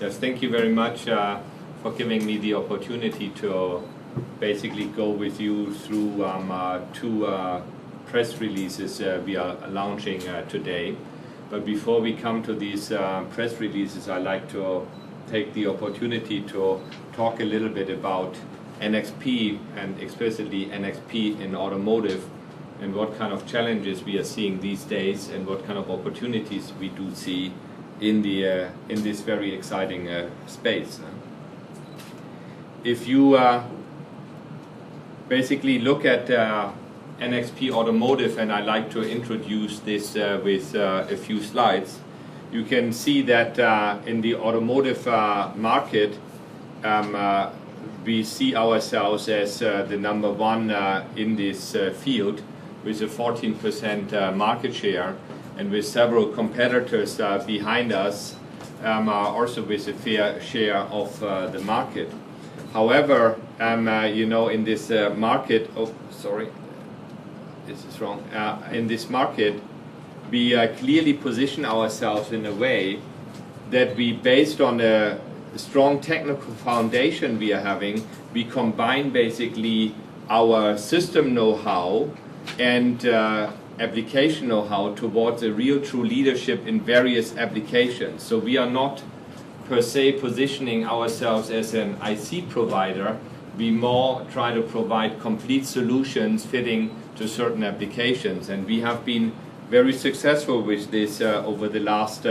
Yes, thank you very much for giving me the opportunity to basically go with you through two press releases we are launching today. But before we come to these press releases, I'd like to take the opportunity to talk a little bit about NXP and explicitly NXP in automotive and what kind of challenges we are seeing these days and what kind of opportunities we do see in this very exciting space. If you basically look at NXP Automotive, and I'd like to introduce this with a few slides, you can see that in the automotive market we see ourselves as the number one in this field with a 14% market share, and with several competitors behind us also with a fair share of the market. However, you know, in this market, in this market, we clearly position ourselves in a way that we, based on a strong technical foundation we are having, we combine basically our system know-how and application know-how towards a real true leadership in various applications. So we are not per se positioning ourselves as an IC provider. We more try to provide complete solutions fitting to certain applications, and we have been very successful with this over the last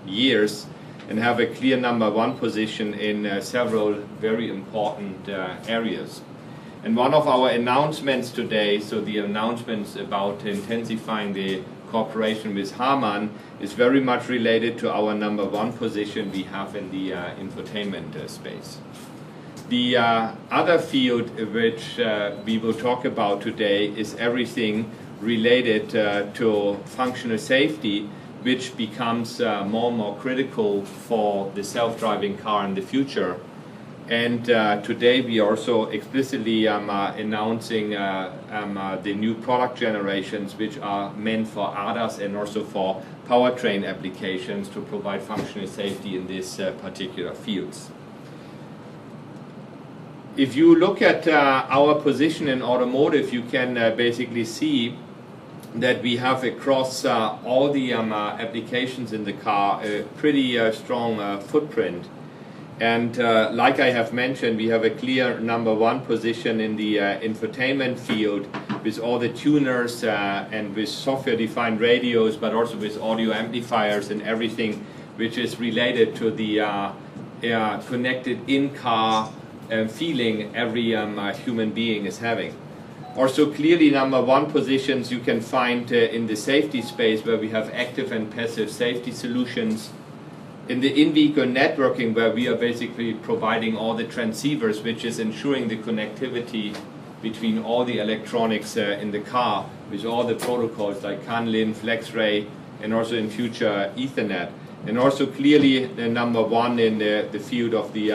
years and have a clear number one position in several very important areas. And one of our announcements today, so the announcements about intensifying the cooperation with Harman, is very much related to our number one position we have in the infotainment space. The other field which we will talk about today is everything related to functional safety, which becomes more and more critical for the self-driving car in the future. And today we are also explicitly announcing the new product generations which are meant for ADAS and also for powertrain applications to provide functional safety in these particular fields. If you look at our position in automotive, you can basically see that we have across all the applications in the car a pretty strong footprint. And like I have mentioned, we have a clear number one position in the infotainment field with all the tuners and with software-defined radios, but also with audio amplifiers and everything which is related to the connected in-car feeling every human being is having. Also clearly number one positions you can find in the safety space, where we have active and passive safety solutions. In the in-vehicle networking, where we are basically providing all the transceivers, which is ensuring the connectivity between all the electronics in the car with all the protocols like CAN, LIN, FlexRay, and also in future Ethernet. And also clearly the number one in the field of the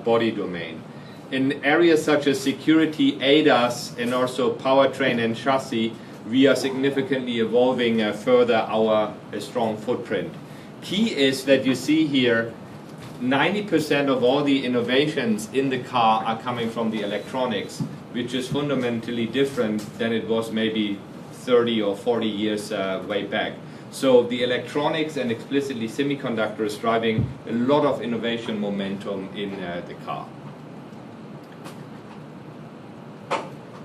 body domain. In areas such as security, ADAS, and also powertrain and chassis, we are significantly evolving further our strong footprint. Key is that you see here 90% of all the innovations in the car are coming from the electronics, which is fundamentally different than it was maybe 30 or 40 years way back. So the electronics and explicitly semiconductor is driving a lot of innovation momentum in the car.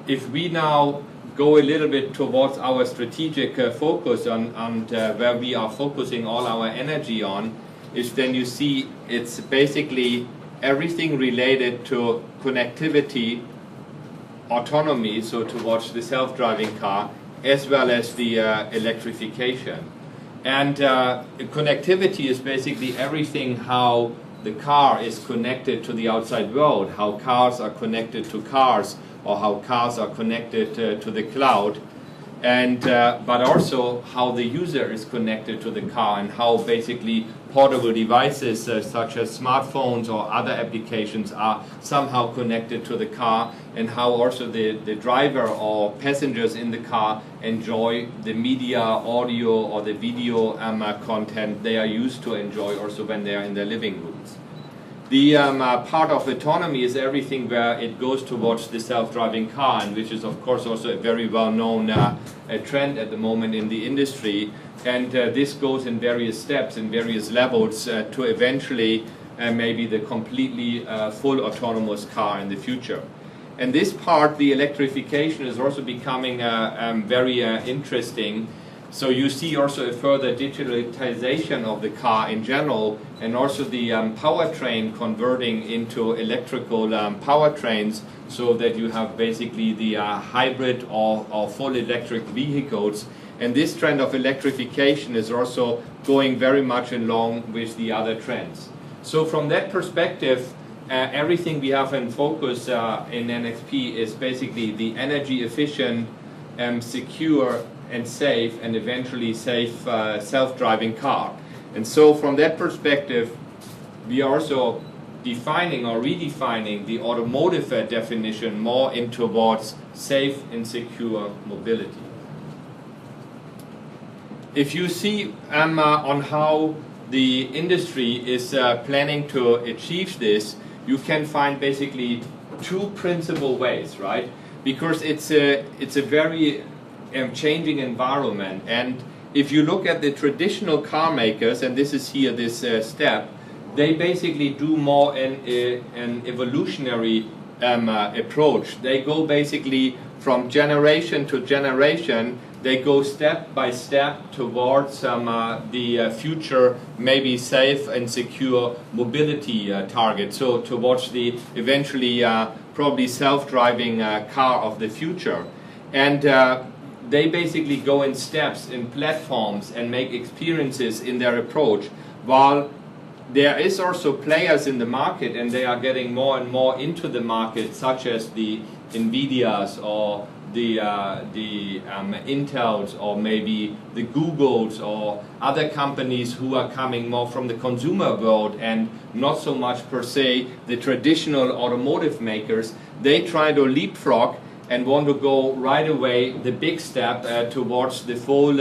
If we now go a little bit towards our strategic focus on where we are focusing all our energy on, is then you see it's basically everything related to connectivity, autonomy, so towards the self-driving car, as well as the electrification. And connectivity is basically everything how the car is connected to the outside world, how cars are connected to cars, or how cars are connected to the cloud, and but also how the user is connected to the car, and how basically portable devices such as smartphones or other applications are somehow connected to the car, and how also the driver or passengers in the car enjoy the media, audio or the video content they are used to enjoy also when they are in their living rooms. The part of autonomy is everything where it goes towards the self-driving car, and which is of course also a very well-known trend at the moment in the industry. And this goes in various steps and various levels to eventually maybe the completely full autonomous car in the future. And this part, the electrification, is also becoming very interesting. So you see also a further digitalization of the car in general, and also the powertrain converting into electrical powertrains, so that you have basically the hybrid or full electric vehicles. And this trend of electrification is also going very much along with the other trends. So from that perspective, everything we have in focus in NXP is basically the energy efficient, secure and safe, and eventually safe self-driving car. And so from that perspective, we are also defining or redefining the automotive definition more in towards safe and secure mobility. If you see on how the industry is planning to achieve this, you can find basically two principal ways, right? Because it's a very changing environment, and if you look at the traditional car makers, and this is here this step, they basically do more an evolutionary approach. They go basically from generation to generation. They go step by step towards the future, maybe safe and secure mobility target. So towards the eventually probably self-driving car of the future. And they basically go in steps, in platforms, and make experiences in their approach, while there is also players in the market, and they are getting more and more into the market, such as the Nvidias or the Intels, or maybe the Googles, or other companies who are coming more from the consumer world and not so much per se the traditional automotive makers. They try to leapfrog and want to go right away the big step towards the full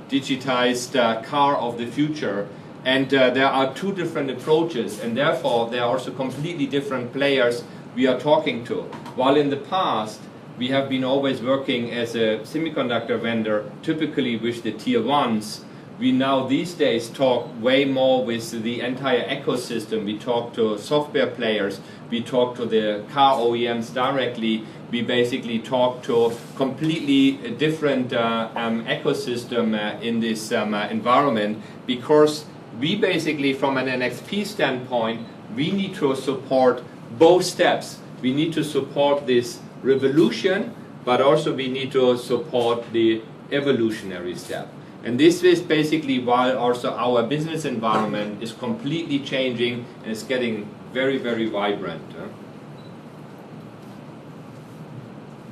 digitized car of the future. And there are two different approaches, and therefore there are also completely different players we are talking to. While in the past we have been always working as a semiconductor vendor, typically with the tier ones, we now these days talk way more with the entire ecosystem. We talk to software players, we talk to the car OEMs directly, we basically talk to completely different ecosystem in this environment, because we basically, from an NXP standpoint, we need to support both steps. We need to support this revolution, but also we need to support the evolutionary step. And this is basically why also our business environment is completely changing and is getting very, very vibrant.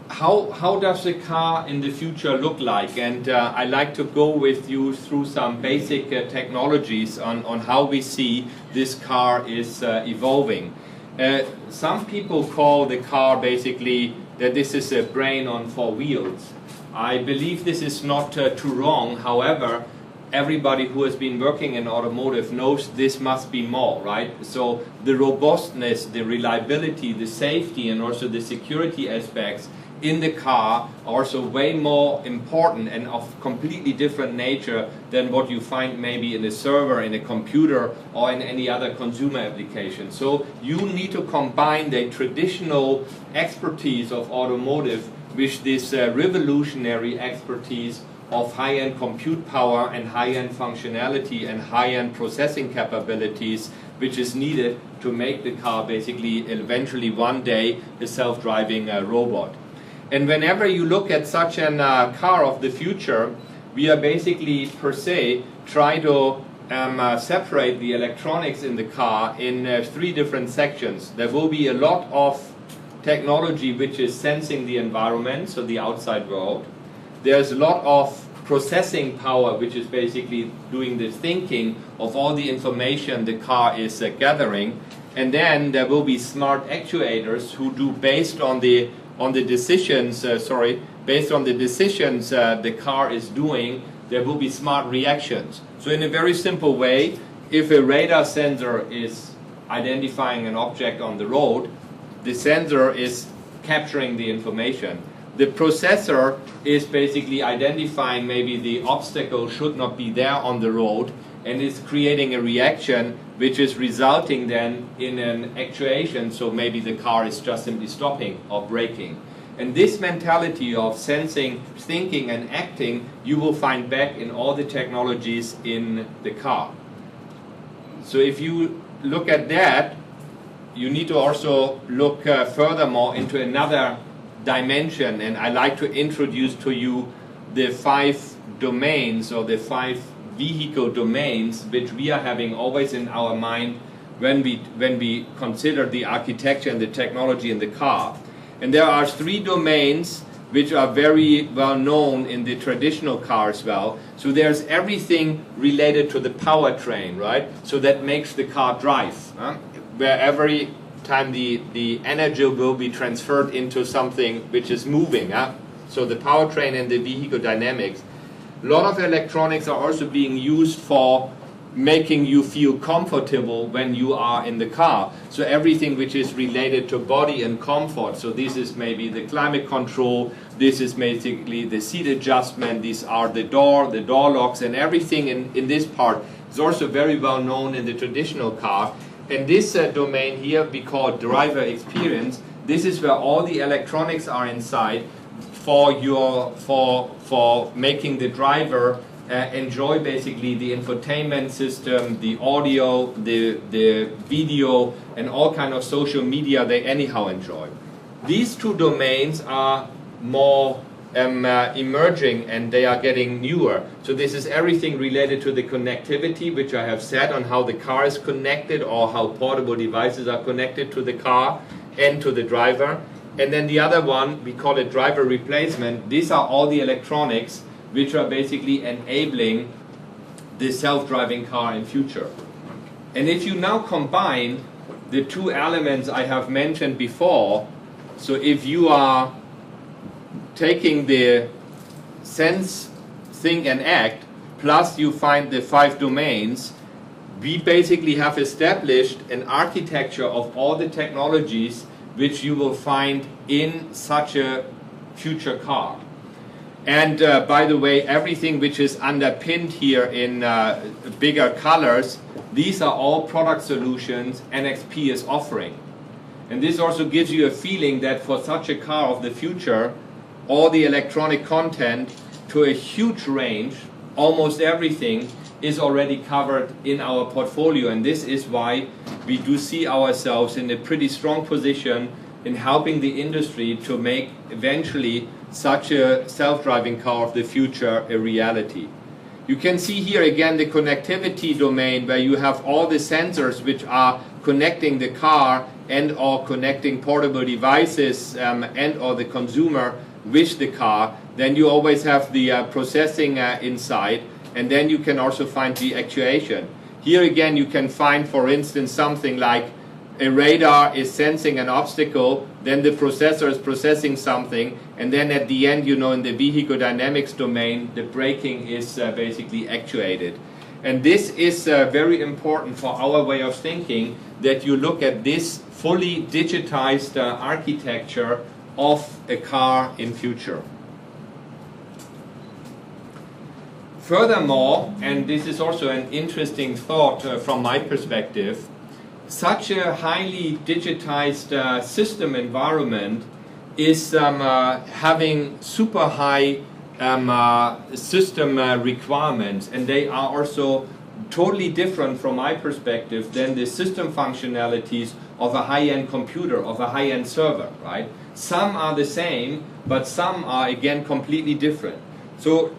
How does the car in the future look like? And I like to go with you through some basic technologies on how we see this car is evolving. Some people call the car basically that this is a brain on four wheels. I believe this is not too wrong. However, everybody who has been working in automotive knows this must be more, right? So the robustness, the reliability, the safety, and also the security aspects in the car are also way more important and of completely different nature than what you find maybe in a server, in a computer, or in any other consumer application. So you need to combine the traditional expertise of automotive with this revolutionary expertise of high-end compute power and high-end functionality and high-end processing capabilities, which is needed to make the car basically eventually one day a self-driving robot. And whenever you look at such a car of the future, we are basically per se try to separate the electronics in the car in three different sections. There will be a lot of technology which is sensing the environment, so the outside world. There's a lot of processing power which is basically doing the thinking of all the information the car is gathering. And then there will be smart actuators who do based on the decisions the car is doing, there will be smart reactions. So in a very simple way, if a radar sensor is identifying an object on the road, the sensor is capturing the information. The processor is basically identifying maybe the obstacle should not be there on the road, and is creating a reaction which is resulting then in an actuation, so maybe the car is just simply stopping or braking. And this mentality of sensing, thinking and acting you will find back in all the technologies in the car. So if you look at that, you need to also look furthermore into another dimension, and I like to introduce to you the 5 domains or the 5 vehicle domains which we are having always in our mind when we consider the architecture and the technology in the car. And there are 3 domains which are very well known in the traditional car as well. So there's everything related to the powertrain, right? So that makes the car drive, where every time the energy will be transferred into something which is moving. So the powertrain and the vehicle dynamics. A lot of electronics are also being used for making you feel comfortable when you are in the car. So everything which is related to body and comfort. So this is maybe the climate control, this is basically the seat adjustment, these are the door locks, and everything in this part is also very well known in the traditional car. And this domain here we call driver experience. This is where all the electronics are inside for making the driver enjoy basically the infotainment system, the audio, the video, and all kind of social media they anyhow enjoy. These 2 domains are more emerging, and they are getting newer. So this is everything related to the connectivity, which I have said, on how the car is connected or how portable devices are connected to the car and to the driver. And then the other one, we call it driver replacement. These are all the electronics which are basically enabling the self-driving car in future. And if you now combine the 2 elements I have mentioned before, so if you are taking the sense, think and act, plus you find the 5 domains, we basically have established an architecture of all the technologies which you will find in such a future car. And by the way, everything which is underpinned here in bigger colors, these are all product solutions Nxp is offering. And this also gives you a feeling that for such a car of the future, all the electronic content to a huge range, almost everything, is already covered in our portfolio. And this is why we do see ourselves in a pretty strong position in helping the industry to make eventually such a self-driving car of the future a reality. You can see here again the connectivity domain, where you have all the sensors which are connecting the car and or connecting portable devices and or the consumer with the car. Then you always have the processing inside, and then you can also find the actuation. Here again you can find, for instance, something like a radar is sensing an obstacle, then the processor is processing something, and then at the end, you know, in the vehicle dynamics domain, the braking is basically actuated. And this is very important for our way of thinking, that you look at this fully digitized architecture of a car in future. Furthermore, and this is also an interesting thought from my perspective, such a highly digitized system environment is having super high system requirements, and they are also totally different from my perspective than the system functionalities of a high-end computer, of a high-end server, right? Some are the same, but some are again completely different. So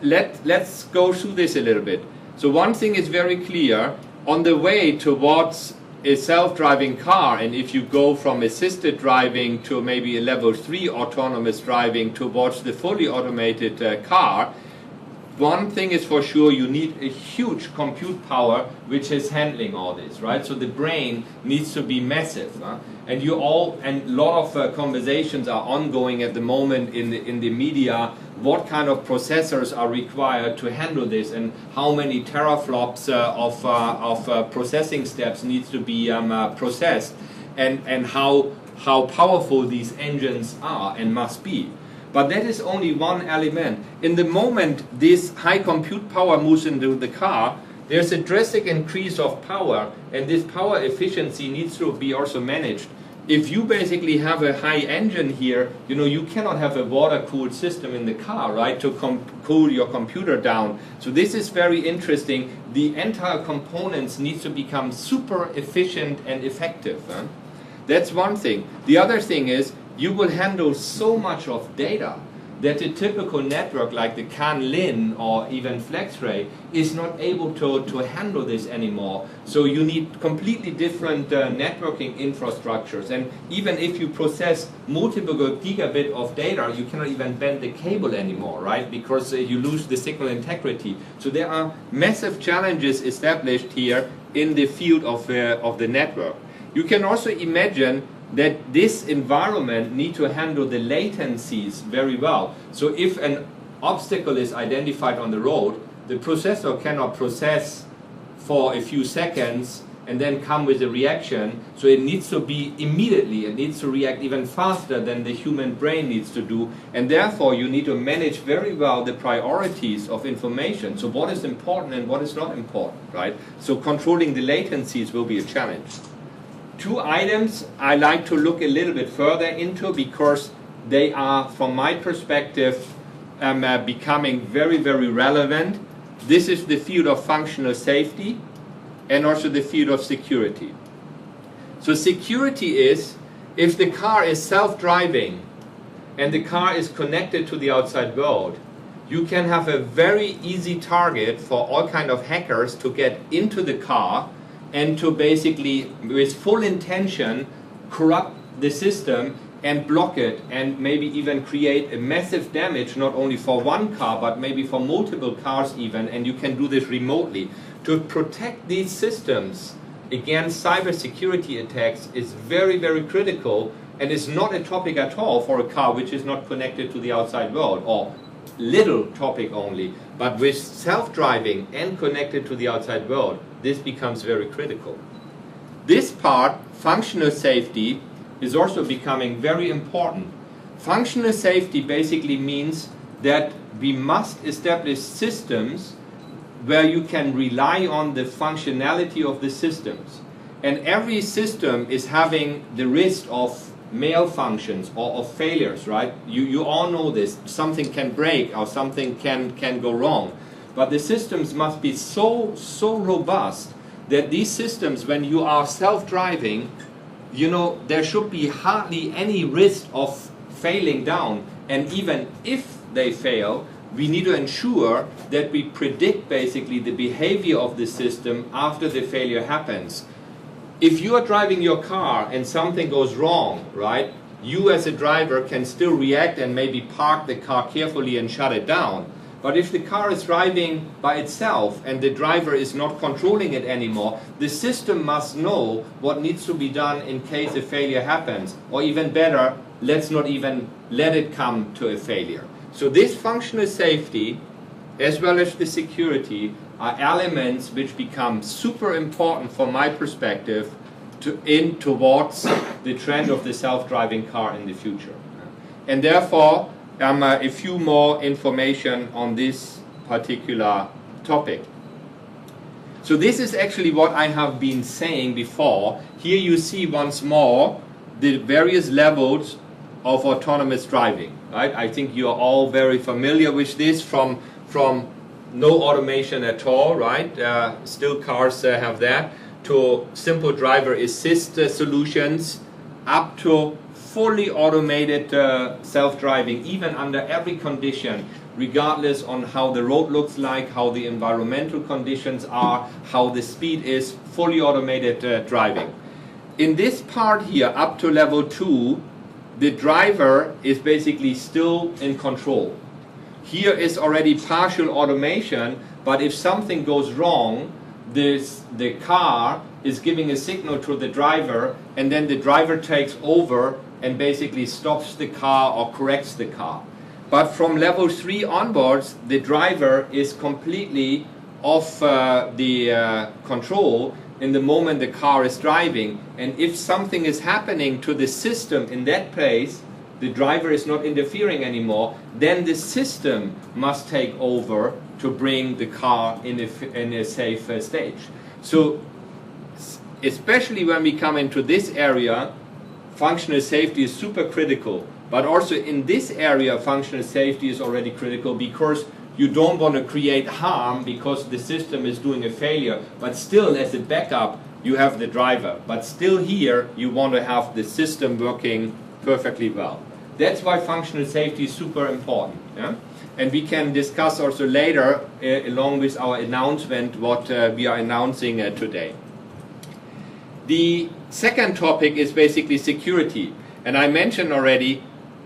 let's go through this a little bit. So one thing is very clear: on the way towards a self-driving car, and if you go from assisted driving to maybe a level 3 autonomous driving towards the fully automated car, one thing is for sure: you need a huge compute power which is handling all this, right? So the brain needs to be massive, and a lot of conversations are ongoing at the moment in the media what kind of processors are required to handle this, and how many teraflops of processing steps needs to be processed, and how powerful these engines are and must be. But that is only one element. In the moment this high compute power moves into the car, there's a drastic increase of power, and this power efficiency needs to be also managed. If you basically have a high engine here, you cannot have a water-cooled system in the car, right, to cool your computer down. So this is very interesting. The entire components need to become super efficient and effective. That's one thing. The other thing is, you will handle so much of data that a typical network like the CAN-LIN or even FlexRay is not able to handle this anymore. So you need completely different networking infrastructures. And even if you process multiple gigabit of data, you cannot even bend the cable anymore, right? Because you lose the signal integrity. So there are massive challenges established here in the field of the network. You can also imagine that this environment need to handle the latencies very well. So if an obstacle is identified on the road, the processor cannot process for a few seconds and then come with a reaction. So it needs to be immediately, it needs to react even faster than the human brain needs to do. And therefore you need to manage very well the priorities of information. So what is important and what is not important, right? So controlling the latencies will be a challenge. Two items I like to look a little bit further into because they are, from my perspective, becoming very, very relevant. This is the field of functional safety and also the field of security. So security is, if the car is self-driving and the car is connected to the outside world, you can have a very easy target for all kind of hackers to get into the car and to basically, with full intention, corrupt the system and block it, and maybe even create a massive damage, not only for one car, but maybe for multiple cars even, and you can do this remotely. To protect these systems against cybersecurity attacks is very, very critical, and is not a topic at all for a car which is not connected to the outside world, or little topic only. But with self-driving and connected to the outside world, this becomes very critical. This part, functional safety, is also becoming very important. Functional safety basically means that we must establish systems where you can rely on the functionality of the systems. And every system is having the risk of malfunctions or of failures, right? You all know this. Something can break or something can go wrong. But the systems must be so robust that these systems, when you are self-driving, there should be hardly any risk of failing down. And even if they fail, we need to ensure that we predict basically the behavior of the system after the failure happens. If you are driving your car and something goes wrong, right, you as a driver can still react and maybe park the car carefully and shut it down. But if the car is driving by itself and the driver is not controlling it anymore, the system must know what needs to be done in case a failure happens. Or even better, let's not even let it come to a failure. So this functional safety, as well as the security, are elements which become super important from my perspective towards the trend of the self-driving car in the future. And therefore, a few more information on this particular topic. So this is actually what I have been saying before. Here you see once more the various levels of autonomous driving. Right? I think you are all very familiar with this, from no automation at all, right? Still cars have that, to simple driver assist solutions, up to fully automated self-driving, even under every condition, regardless on how the road looks like, how the environmental conditions are, how the speed is, fully automated driving. In this part here, up to level 2, the driver is basically still in control. Here is already partial automation, but if something goes wrong, the car is giving a signal to the driver, and then the driver takes over and basically stops the car or corrects the car. but from level 3 onwards, the driver is completely off the control in the moment the car is driving. And if something is happening to the system in that place, the driver is not interfering anymore, then the system must take over to bring the car in a safe stage. So especially when we come into this area, functional safety is super critical. But also in this area, functional safety is already critical, because you don't want to create harm because the system is doing a failure. But still, as a backup, you have the driver. But still here, you want to have the system working perfectly well. That's why functional safety is super important. Yeah? And we can discuss also later, along with our announcement, what we are announcing today. The second topic is basically security. And I mentioned already,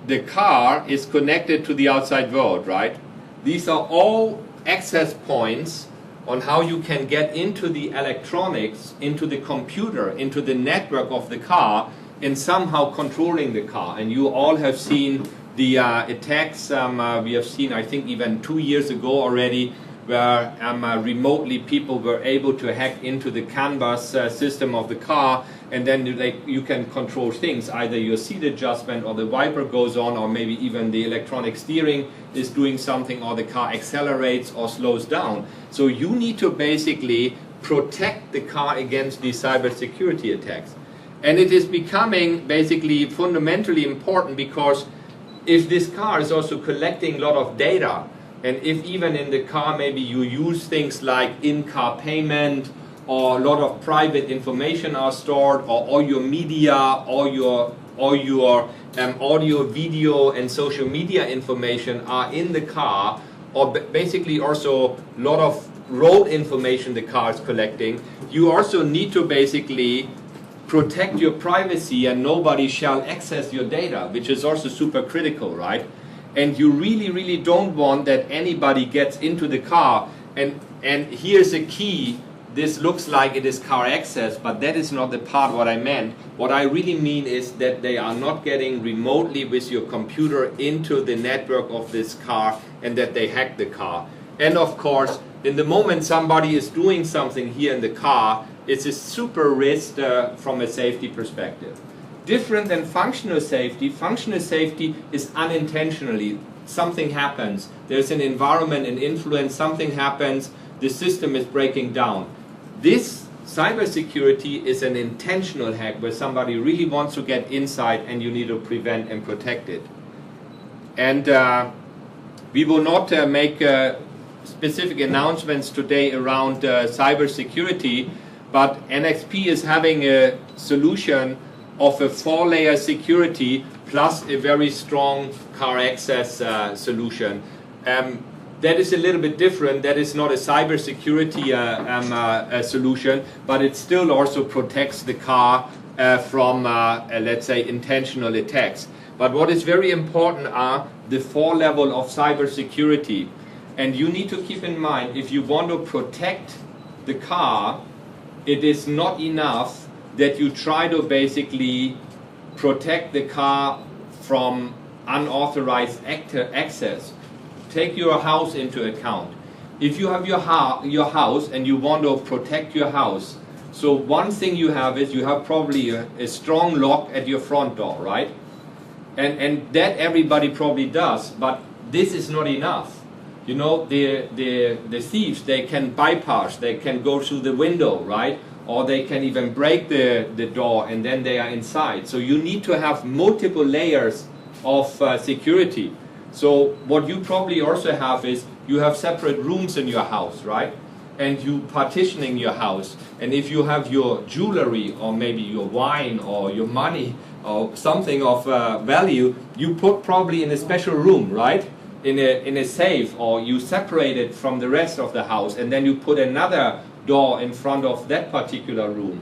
the car is connected to the outside world, right? These are all access points on how you can get into the electronics, into the computer, into the network of the car, and somehow controlling the car. And you all have seen the attacks we have seen, I think, even 2 years ago already, where remotely people were able to hack into the canvas system of the car, and then you can control things. Either your seat adjustment, or the wiper goes on, or maybe even the electronic steering is doing something, or the car accelerates or slows down. So you need to basically protect the car against these cybersecurity attacks. And it is becoming basically fundamentally important, because if this car is also collecting a lot of data, and if even in the car maybe you use things like in-car payment, or a lot of private information are stored, or all your media, all your audio, video, and social media information are in the car, or basically also a lot of road information the car is collecting, you also need to basically protect your privacy, and nobody shall access your data, which is also super critical, right? And you really, really don't want that anybody gets into the car. And here's a key. This looks like it is car access, but that is not the part what I meant. What I really mean is that they are not getting remotely with your computer into the network of this car, and that they hack the car. And of course, in the moment somebody is doing something here in the car, it's a super risk from a safety perspective. Different than functional safety. Functional safety is unintentionally. Something happens. There's an environment, an influence, something happens, the system is breaking down. This cybersecurity is an intentional hack, where somebody really wants to get inside, and you need to prevent and protect it. And we will not make specific announcements today around cybersecurity, but Nxp is having a solution of a 4-layer security plus a very strong car access solution. That is a little bit different. That is not a cybersecurity solution, but it still also protects the car from, let's say, intentional attacks. But what is very important are the 4 levels of cybersecurity. And you need to keep in mind, if you want to protect the car, it is not enough that you try to basically protect the car from unauthorized access. Take your house into account. If you have your house and you want to protect your house, so one thing you have is you have probably a strong lock at your front door, right? And that everybody probably does, but this is not enough. You know, the thieves, they can bypass, they can go through the window, right? Or they can even break the door, and then they are inside. So you need to have multiple layers of security. So what you probably also have is you have separate rooms in your house, right? And you partitioning your house. And if you have your jewelry, or maybe your wine, or your money, or something of value, you put probably in a special room, right? In a safe, or you separate it from the rest of the house, and then you put another door in front of that particular room.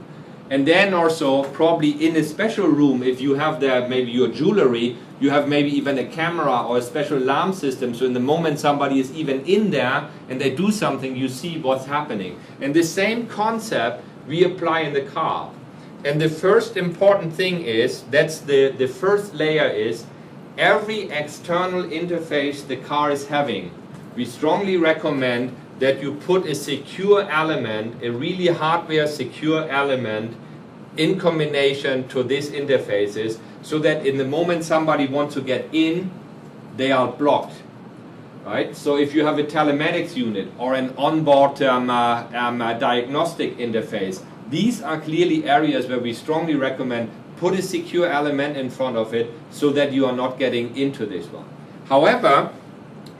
And then also probably in a special room, if you have there maybe your jewelry, you have maybe even a camera or a special alarm system, so in the moment somebody is even in there and they do something, you see what's happening. And the same concept we apply in the car. And the first important thing is, that's the first layer is, every external interface the car is having, we strongly recommend that you put a secure element, a really hardware secure element in combination to these interfaces, so that in the moment somebody wants to get in, they are blocked. Right? So if you have a telematics unit or an onboard diagnostic interface, these are clearly areas where we strongly recommend put a secure element in front of it so that you are not getting into this one. However,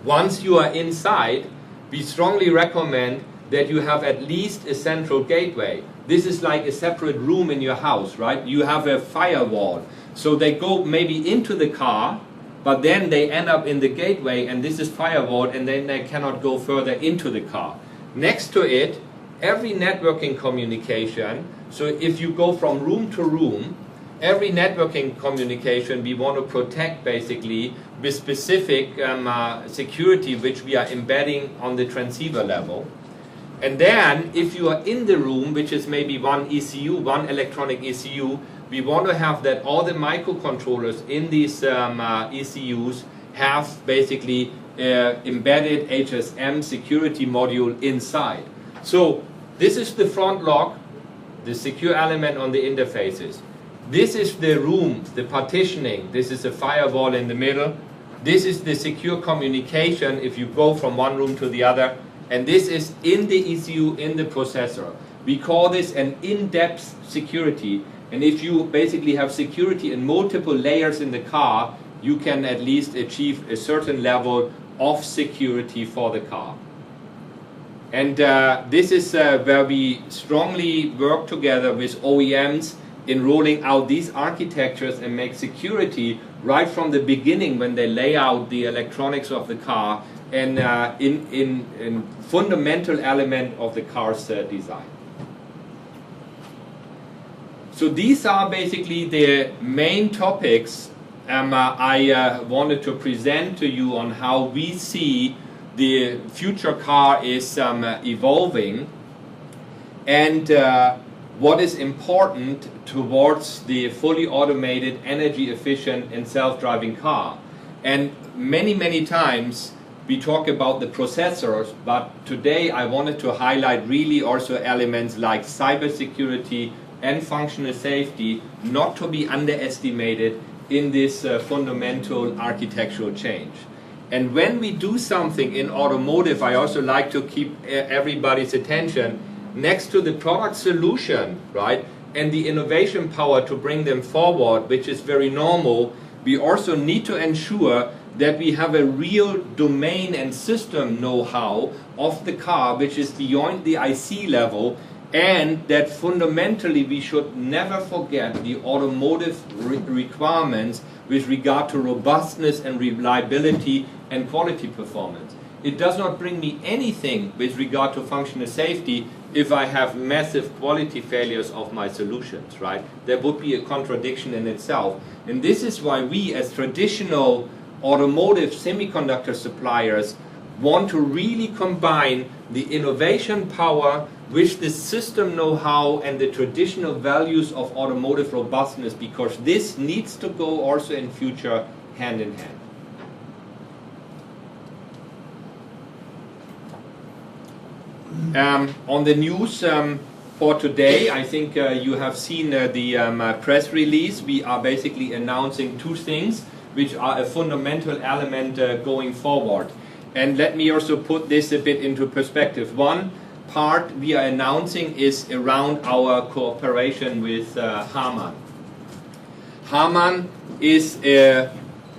once you are inside, we strongly recommend that you have at least a central gateway. This is like a separate room in your house, right? You have a firewall. So they go maybe into the car, but then they end up in the gateway, and this is firewall, and then they cannot go further into the car. Next to it, every networking communication, so if you go from room to room, every networking communication we want to protect basically with specific security which we are embedding on the transceiver level. And then if you are in the room, which is maybe one ECU, one electronic ECU, we want to have that all the microcontrollers in these ECUs have basically embedded HSM security module inside. So this is the front lock, the secure element on the interfaces. This is the room, the partitioning. This is a firewall in the middle. This is the secure communication if you go from one room to the other. And this is in the ECU, in the processor. We call this an in-depth security. And if you basically have security in multiple layers in the car, you can at least achieve a certain level of security for the car. And this is where we strongly work together with OEMs in rolling out these architectures and make security right from the beginning when they lay out the electronics of the car and in fundamental element of the car's design. So these are basically the main topics I wanted to present to you on how we see the future car is evolving, and what is important towards the fully automated, energy efficient and self-driving car. And many times we talk about the processors, but today I wanted to highlight really also elements like cybersecurity and functional safety, not to be underestimated in this fundamental architectural change. And when we do something in automotive, I also like to keep everybody's attention next to the product solution, right, and the innovation power to bring them forward, which is very normal. We also need to ensure that we have a real domain and system know-how of the car, which is beyond the IC level, and that fundamentally we should never forget the automotive requirements with regard to robustness and reliability and quality performance. It does not bring me anything with regard to functional safety if I have massive quality failures of my solutions, right? There would be a contradiction in itself. And this is why we as traditional automotive semiconductor suppliers want to really combine the innovation power with the system know-how and the traditional values of automotive robustness, because this needs to go also in future hand in hand. On the news for today, I think you have seen the press release. We are basically announcing two things which are a fundamental element going forward. And let me also put this a bit into perspective. One part we are announcing is around our cooperation with Harman. Harman is a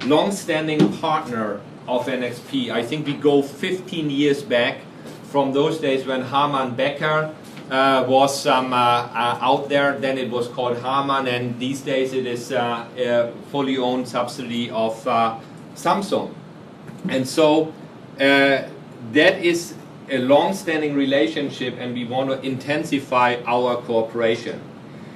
long-standing partner of NXP. I think we go 15 years back from those days when Harman Becker was out there. Then it was called Harman, and these days it is a fully owned subsidiary of Samsung. And so that is a long-standing relationship, and we want to intensify our cooperation.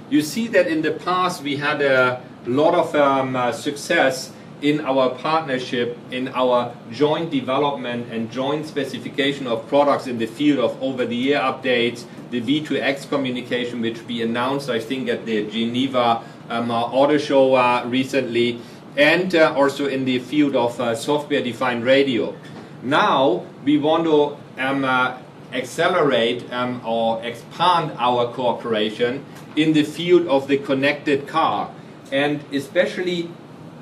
You see that in the past we had a lot of success in our partnership, in our joint development and joint specification of products in the field of over-the-air updates, the V2X communication, which we announced, I think, at the Geneva Auto Show recently, and also in the field of software-defined radio. Now we want to accelerate or expand our cooperation in the field of the connected car, and especially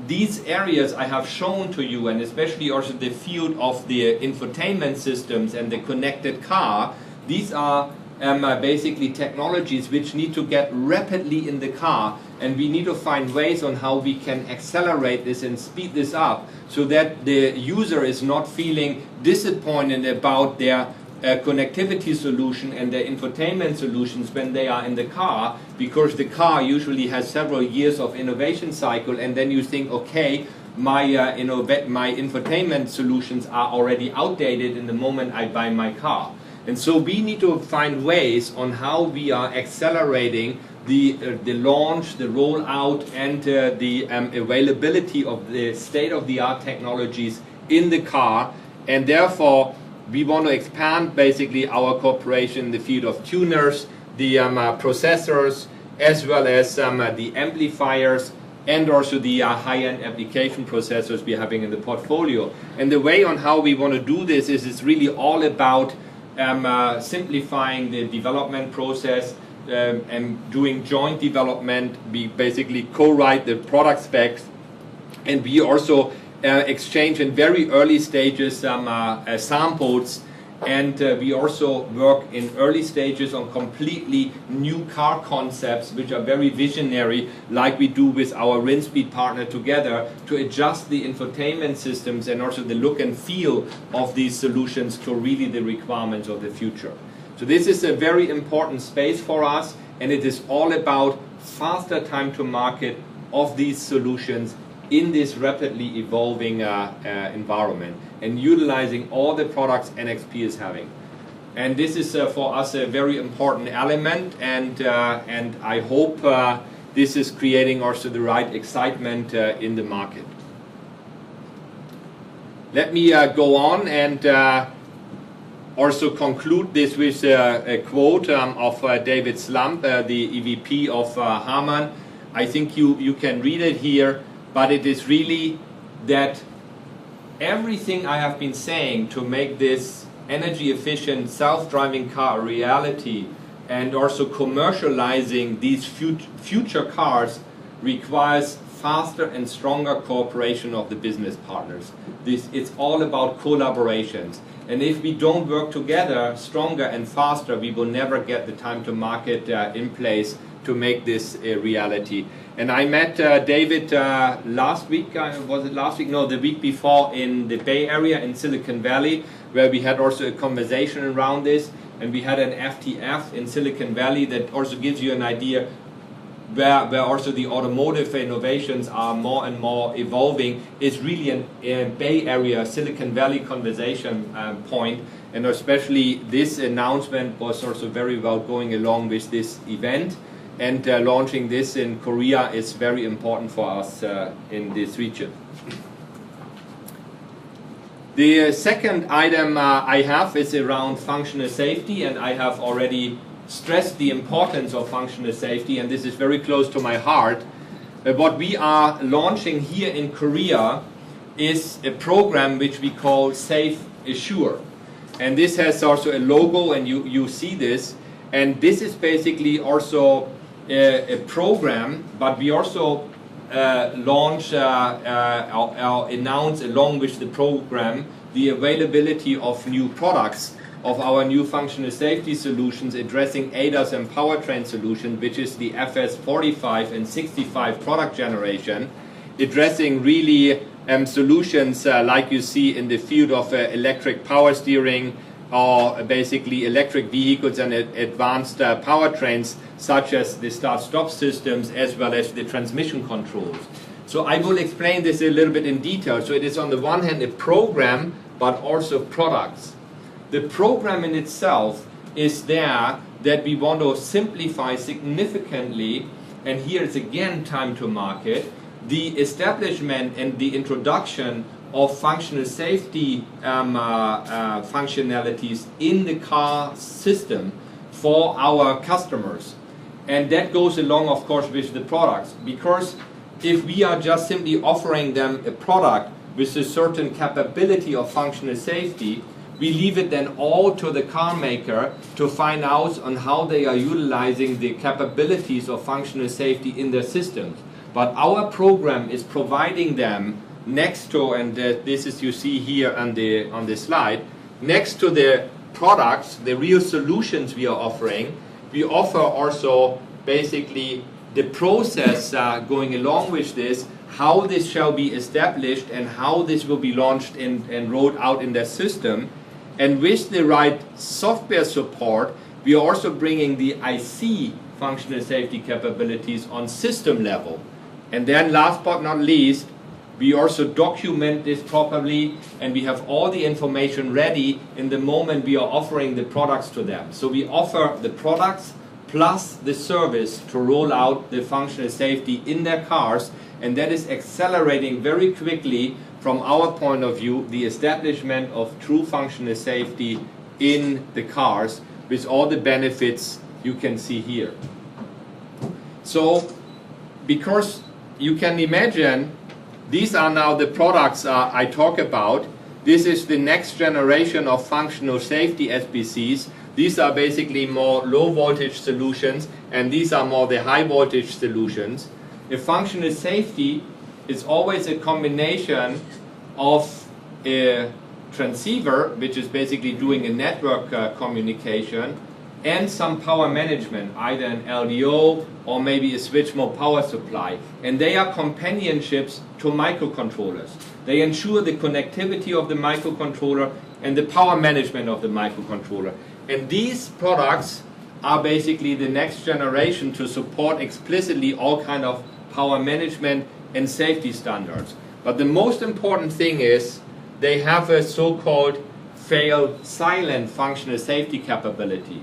these areas I have shown to you, and especially also the field of the infotainment systems and the connected car. These are basically technologies which need to get rapidly in the car, and we need to find ways on how we can accelerate this and speed this up so that the user is not feeling disappointed about their connectivity solution and their infotainment solutions when they are in the car, because the car usually has several years of innovation cycle, and then you think, okay, my infotainment solutions are already outdated in the moment I buy my car. And so we need to find ways on how we are accelerating the launch, the rollout, and the availability of the state-of-the-art technologies in the car, and therefore we want to expand basically our cooperation in the field of tuners, the processors, as well as the amplifiers, and also the high-end application processors we're having in the portfolio. And the way on how we want to do this is it's really all about simplifying the development process and doing joint development. We basically co-write the product specs, and we also exchange in very early stages samples, and we also work in early stages on completely new car concepts which are very visionary, like we do with our Nxpe partner together, to adjust the infotainment systems and also the look and feel of these solutions to really the requirements of the future. So this is a very important space for us, and it is all about faster time to market of these solutions in this rapidly evolving environment, and utilizing all the products Nxp is having. And this is for us a very important element, and I hope this is creating also the right excitement in the market. Let me go on and also conclude this with a quote of David Slump, the EVP of Harman. I think you can read it here. But it is really that everything I have been saying to make this energy efficient self-driving car a reality, and also commercializing these future cars, requires faster and stronger cooperation of the business partners. It's all about collaborations. And if we don't work together stronger and faster, we will never get the time to market in place to make this a reality. And I met David last week, was it last week? No, the week before, in the Bay Area in Silicon Valley, where we had also a conversation around this, and we had an FTF in Silicon Valley that also gives you an idea where also the automotive innovations are more and more evolving. Is really a Bay Area, Silicon Valley conversation point, and especially this announcement was also very well going along with this event. And launching this in Korea is very important for us in this region. The second item I have is around functional safety, and I have already stressed the importance of functional safety, and this is very close to my heart. What we are launching here in Korea is a program which we call SaveAssure. And this has also a logo, and you see this. And this is basically also a program, but we also launch or announce along with the program the availability of new products of our new functional safety solutions addressing ADAS and powertrain solution, which is the FS45 and 65 product generation, addressing really solutions like you see in the field of electric power steering, or basically electric vehicles and advanced powertrains, such as the start-stop systems as well as the transmission controls. So I will explain this a little bit in detail. So it is on the one hand a program, but also products. The program in itself is there that we want to simplify significantly, and here it's again time to market, the establishment and the introduction of functional safety functionalities in the car system for our customers. And that goes along, of course, with the products, because if we are just simply offering them a product with a certain capability of functional safety, we leave it then all to the car maker to find out on how they are utilizing the capabilities of functional safety in their systems. But our program is providing them next to, and this is you see here on the slide, next to the products, the real solutions we are offering, we offer also basically the process going along with this, how this shall be established and how this will be launched and rolled out in their system. And with the right software support, we are also bringing the IC functional safety capabilities on system level. And then last but not least, we also document this properly, and we have all the information ready in the moment we are offering the products to them. So we offer the products plus the service to roll out the functional safety in their cars, and that is accelerating very quickly from our point of view the establishment of true functional safety in the cars with all the benefits you can see here. So because you can imagine these are now the products I talk about. This is the next generation of functional safety SBCs. These are basically more low voltage solutions, and these are more the high voltage solutions. The functional safety is always a combination of a transceiver, which is basically doing a network communication, and some power management, either an LDO or maybe a switch mode power supply. And they are companionships to microcontrollers. They ensure the connectivity of the microcontroller and the power management of the microcontroller. And these products are basically the next generation to support explicitly all kind of power management and safety standards. But the most important thing is they have a so-called fail-silent functional safety capability.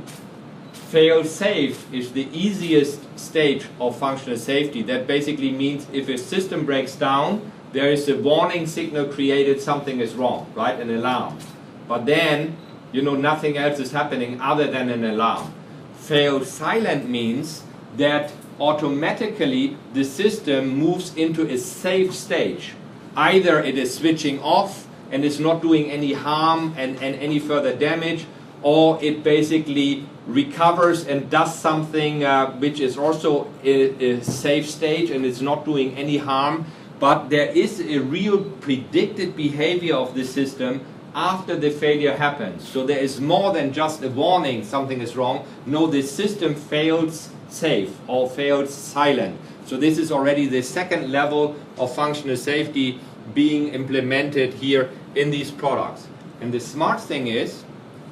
Fail-safe is the easiest stage of functional safety. That basically means if a system breaks down, there is a warning signal created, something is wrong, right? An alarm. But then, you know, nothing else is happening other than an alarm. Fail-silent means that automatically the system moves into a safe stage. Either it is switching off and is not doing any harm and any further damage, or it basically recovers and does something which is also a safe stage and it's not doing any harm, but there is a real predicted behavior of the system after the failure happens. So there is more than just a warning something is wrong. No, the system fails safe or fails silent. So this is already the second level of functional safety being implemented here in these products. And the smart thing is,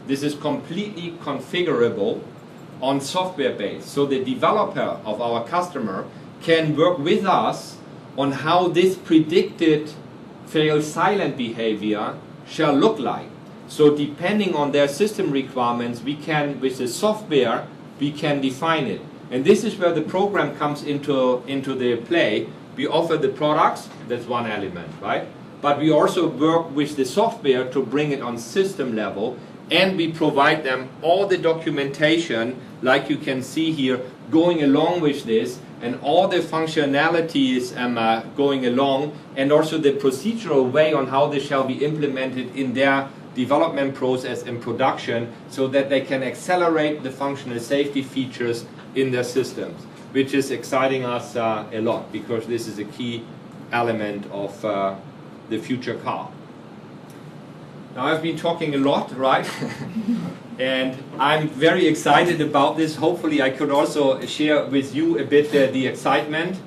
this is completely configurable on software base. So the developer of our customer can work with us on how this predicted fail-silent behavior shall look like. So depending on their system requirements, we can, with the software, we can define it. And this is where the program comes into the play. We offer the products, that's one element, right? But we also work with the software to bring it on system level, and we provide them all the documentation, like you can see here, going along with this, and all the functionalities going along, and also the procedural way on how this shall be implemented in their development process and production, so that they can accelerate the functional safety features in their systems, which is exciting us a lot, because this is a key element of the future car. Now I've been talking a lot, right? And I'm very excited about this. Hopefully I could also share with you a bit the excitement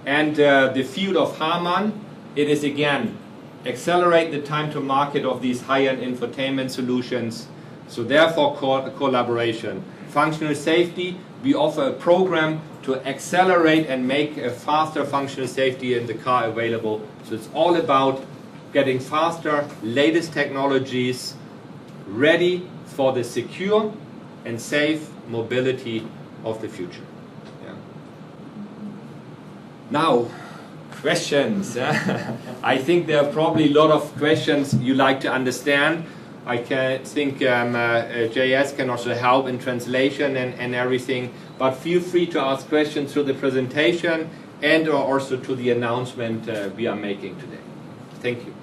and the field of Harman. It is again, accelerate the time to market of these high-end infotainment solutions. So therefore collaboration. Functional safety, we offer a program to accelerate and make a faster functional safety in the car available. So it's all about getting faster, latest technologies, ready for the secure and safe mobility of the future. Yeah. Now, questions. I think there are probably a lot of questions you like to understand. I think JS can also help in translation and everything, but feel free to ask questions through the presentation, and also to the announcement we are making today. Thank you.